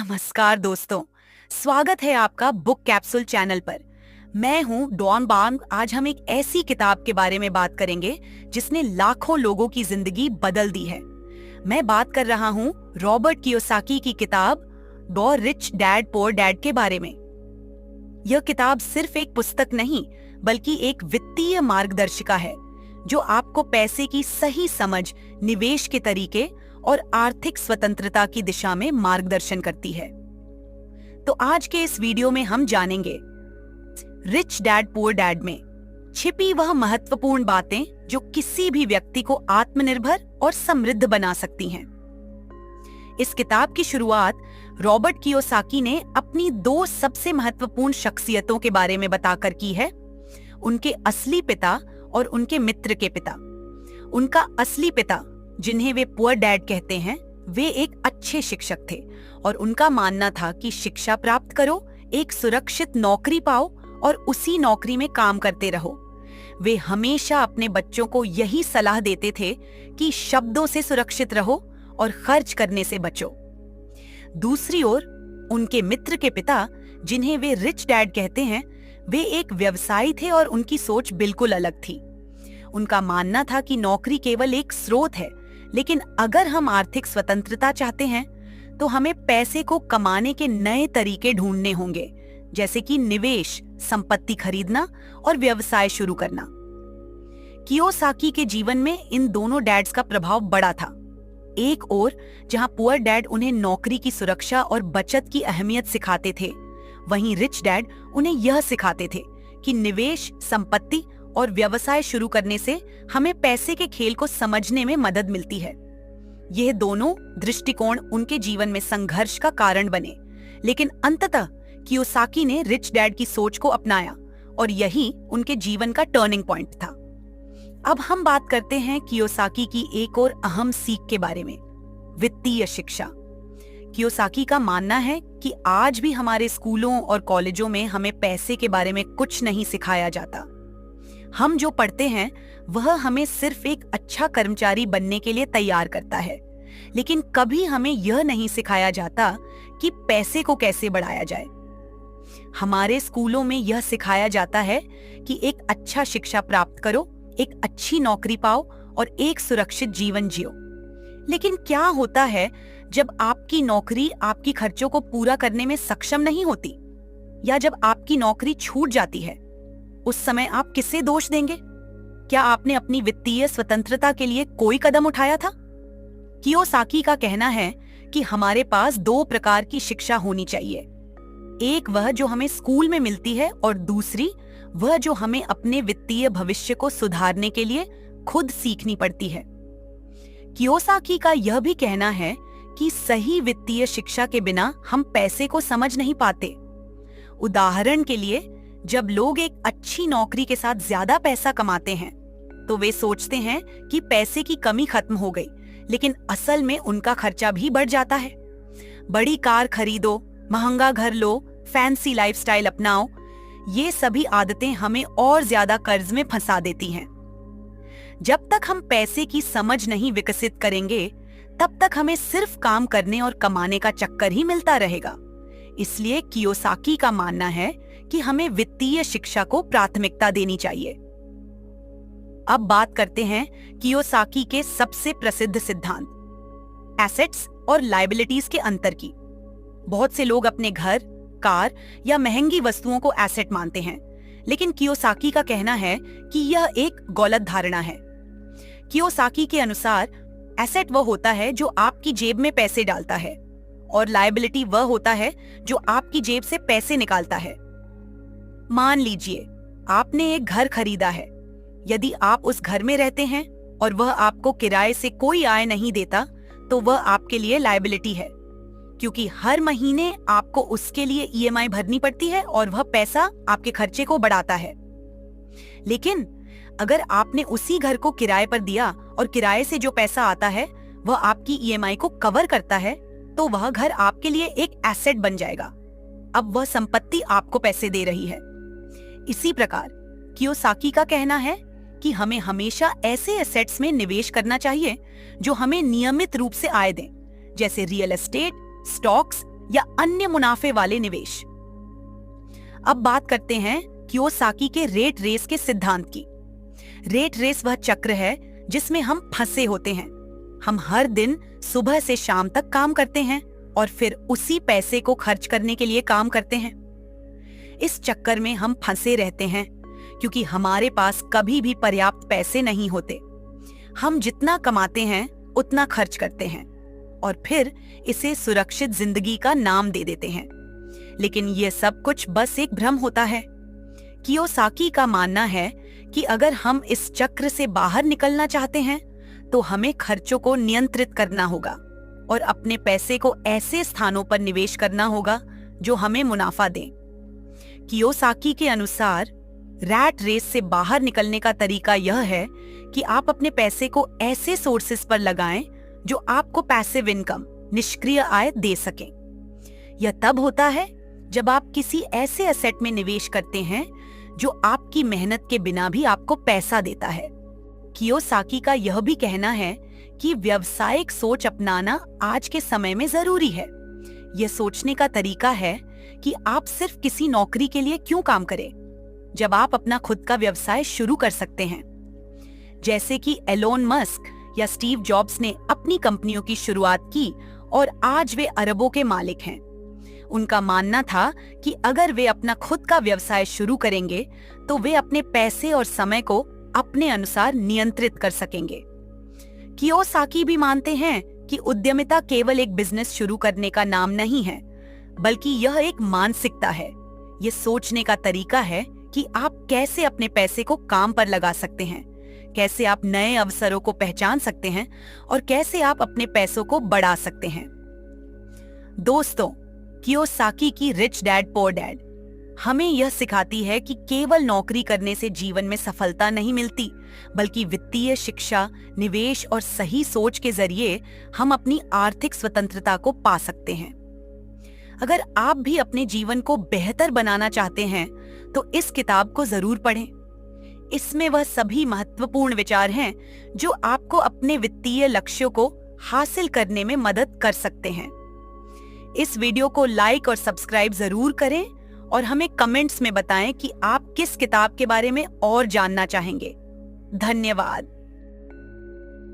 नमस्कार दोस्तों, स्वागत है आपका बुक कैप्सूल चैनल पर। मैं हूं डॉन बांग। आज हम एक ऐसी किताब के बारे में बात करेंगे जिसने लाखों लोगों की जिंदगी बदल दी है। मैं बात कर रहा हूं रॉबर्ट कियोसाकी की किताब the rich dad poor dad के बारे में। यह किताब सिर्फ एक पुस्तक नहीं बल्कि एक वित्तीय मार्गदर्शिका है जो आपको पैसे की सही समझ, निवेश के तरीके और आर्थिक स्वतंत्रता की दिशा में मार्गदर्शन करती है। तो आज के इस वीडियो में हम जानेंगे रिच डैड पुअर डैड में छिपी वह महत्वपूर्ण बातें जो किसी भी व्यक्ति को आत्मनिर्भर और समृद्ध बना सकती हैं। इस किताब की शुरुआत रॉबर्ट कियोसाकी ने अपनी दो सबसे महत्वपूर्ण शख्सियतों के बारे में बताकर की है, उनके असली पिता और उनके मित्र के पिता। उनका असली पिता, जिन्हें वे पुअर डैड कहते हैं, वे एक अच्छे शिक्षक थे और उनका मानना था कि शिक्षा प्राप्त करो, एक सुरक्षित नौकरी पाओ और उसी नौकरी में काम करते रहो। वे हमेशा अपने बच्चों को यही सलाह देते थे कि शब्दों से सुरक्षित रहो और खर्च करने से बचो। दूसरी ओर उनके मित्र के पिता, जिन्हें वे रिच डैड कहते हैं, वे एक व्यवसायी थे और उनकी सोच बिल्कुल अलग थी। उनका मानना था कि नौकरी केवल एक स्रोत है, लेकिन अगर हम आर्थिक स्वतंत्रता चाहते हैं तो हमें पैसे को कमाने के नए तरीके ढूंढने होंगे, जैसे कि निवेश, संपत्ति खरीदना और व्यवसाय शुरू करना। कियोसाकी के जीवन में इन दोनों डैड्स का प्रभाव बड़ा था। एक ओर जहां पुअर डैड उन्हें नौकरी की सुरक्षा और बचत की अहमियत सिखाते थे, वहीं रिच डैड उन्हें यह सिखाते थे कि निवेश, संपत्ति और व्यवसाय शुरू करने से हमें पैसे के खेल को समझने में मदद मिलती है। यह दोनों दृष्टिकोण उनके जीवन में संघर्ष का कारण बने, लेकिन अंततः कियोसाकी ने रिच डैड की सोच को अपनाया और यही उनके जीवन का टर्निंग पॉइंट था। अब हम बात करते हैं कियोसाकी की एक और अहम सीख के बारे में, वित्तीय शिक्षा। कियोसाकी का मानना है कि आज भी हमारे स्कूलों और कॉलेजों में हमें पैसे के बारे में कुछ नहीं सिखाया जाता। हम जो पढ़ते हैं वह हमें सिर्फ एक अच्छा कर्मचारी बनने के लिए तैयार करता है, लेकिन कभी हमें यह नहीं सिखाया जाता कि पैसे को कैसे बढ़ाया जाए। हमारे स्कूलों में यह सिखाया जाता है कि एक अच्छा शिक्षा प्राप्त करो, एक अच्छी नौकरी पाओ और एक सुरक्षित जीवन जियो। लेकिन क्या होता है जब आपकी नौकरी आपकी खर्चों को पूरा करने में सक्षम नहीं होती, या जब आपकी नौकरी छूट जाती है? उस समय आप किसे दोष देंगे? क्या आपने अपनी वित्तीय स्वतंत्रता के लिए कोई कदम उठाया था? कियोसाकी का कहना है कि हमारे पास दो प्रकार की शिक्षा होनी चाहिए, एक वह जो हमें स्कूल में मिलती है और दूसरी वह जो हमें अपने वित्तीय भविष्य को सुधारने के लिए खुद सीखनी पड़ती है। कियोसाकी का यह भी कहना है कि सही वित्तीय शिक्षा के बिना हम पैसे को समझ नहीं पाते। उदाहरण के लिए, जब लोग एक अच्छी नौकरी के साथ ज्यादा पैसा कमाते हैं तो वे सोचते हैं कि पैसे की कमी खत्म हो गई, लेकिन असल में उनका खर्चा भी बढ़ जाता है। बड़ी कार खरीदो, महंगा घर लो, फैंसी लाइफस्टाइल अपनाओ, ये सभी आदतें हमें और ज्यादा कर्ज में फंसा देती हैं। जब तक हम पैसे की समझ नहीं विकसित करेंगे तब तक हमें सिर्फ काम करने और कमाने का चक्कर ही मिलता रहेगा। इसलिए कियोसाकी का मानना है कि हमें वित्तीय शिक्षा को प्राथमिकता देनी चाहिए। अब बात करते हैं कियोसाकी के सबसे प्रसिद्ध सिद्धांत, एसेट्स और लायबिलिटीज के अंतर की। बहुत से लोग अपने घर, कार या महंगी वस्तुओं को एसेट मानते हैं, लेकिन कियोसाकी का कहना है कि यह एक गलत धारणा है। कियोसाकी के अनुसार एसेट वह होता है जो आपकी जेब में पैसे डालता है और लायबिलिटी वह होता है जो आपकी जेब से पैसे निकालता है। मान लीजिए आपने एक घर खरीदा है। यदि आप उस घर में रहते हैं और वह आपको किराए से कोई आय नहीं देता तो वह आपके लिए लायबिलिटी है, क्योंकि हर महीने आपको उसके लिए ईएमआई भरनी पड़ती है और वह पैसा आपके खर्चे को बढ़ाता है। लेकिन अगर आपने उसी घर को किराए पर दिया और किराए से जो पैसा आता है वह आपकी ईएमआई को कवर करता है, तो वह घर आपके लिए एक एसेट बन जाएगा। अब वह संपत्ति आपको पैसे दे रही है। इसी प्रकार कियोसाकी का कहना है कि हमें हमेशा ऐसे एसेट्स में निवेश करना चाहिए जो हमें नियमित रूप से आय दें, जैसे रियल एस्टेट, स्टॉक्स या अन्य मुनाफे वाले निवेश। अब बात करते हैं कियोसाकी के रेट रेस के सिद्धांत की। रेट रेस वह चक्र है जिसमें हम फंसे होते हैं। हम हर दिन सुबह से शाम तक काम करते हैं और फिर उसी पैसे को खर्च करने के लिए काम करते हैं। इस चक्कर में हम फंसे रहते हैं क्योंकि हमारे पास कभी भी पर्याप्त पैसे नहीं होते। हम जितना कमाते हैं उतना खर्च करते हैं और फिर इसे सुरक्षित जिंदगी का नाम दे देते हैं। लेकिन यह सब कुछ बस एक भ्रम होता है। कियोसाकी का मानना है कि अगर हम इस चक्र से बाहर निकलना चाहते हैं तो हमें खर्चों को नियंत्रित करना होगा और अपने पैसे को ऐसे स्थानों पर निवेश करना होगा जो हमें मुनाफा दें। कियोसाकी के अनुसार रैट रेस से बाहर निकलने का तरीका यह है कि आप अपने पैसे को ऐसे सोर्सेस पर लगाएं जो आपको पैसिव इनकम, निष्क्रिय आय दे सकें। यह तब होता है जब आप किसी ऐसे एसेट में निवेश करते हैं जो आपकी मेहनत के बिना भी आपको पैसा देता है। कियोसाकी का यह भी कहना है कि व्यावसायिक सोच अपनाना आज के समय में जरूरी है। यह सोचने का तरीका है कि आप सिर्फ किसी नौकरी के लिए क्यों काम करें जब आप अपना खुद का व्यवसाय शुरू कर सकते हैं। जैसे कि एलोन मस्क या स्टीव जॉब्स ने अपनी कंपनियों की शुरुआत की और आज वे अरबों के मालिक हैं। उनका मानना था कि अगर वे अपना खुद का व्यवसाय शुरू करेंगे तो वे अपने पैसे और समय को अपने अनुसार नियंत्रित कर सकेंगे। कियोसाकी भी मानते हैं कि उद्यमिता केवल एक बिजनेस शुरू करने का नाम नहीं है, बल्कि यह एक मानसिकता है। यह सोचने का तरीका है कि आप कैसे अपने पैसे को काम पर लगा सकते हैं, कैसे आप नए अवसरों को पहचान सकते हैं और कैसे आप अपने पैसों को बढ़ा सकते हैं। दोस्तों, कियोसाकी की रिच डैड पुअर डैड हमें यह सिखाती है कि केवल नौकरी करने से जीवन में सफलता नहीं मिलती, बल्कि वित्तीय शिक्षा, निवेश और सही सोच के जरिए हम अपनी आर्थिक स्वतंत्रता को पा सकते हैं। अगर आप भी अपने जीवन को बेहतर बनाना चाहते हैं तो इस किताब को जरूर पढ़ें। इसमें वह सभी महत्वपूर्ण विचार हैं जो आपको अपने वित्तीय लक्ष्यों को हासिल करने में मदद कर सकते हैं। इस वीडियो को लाइक और सब्सक्राइब जरूर करें और हमें कमेंट्स में बताएं कि आप किस किताब के बारे में और जानना चाहेंगे। धन्यवाद।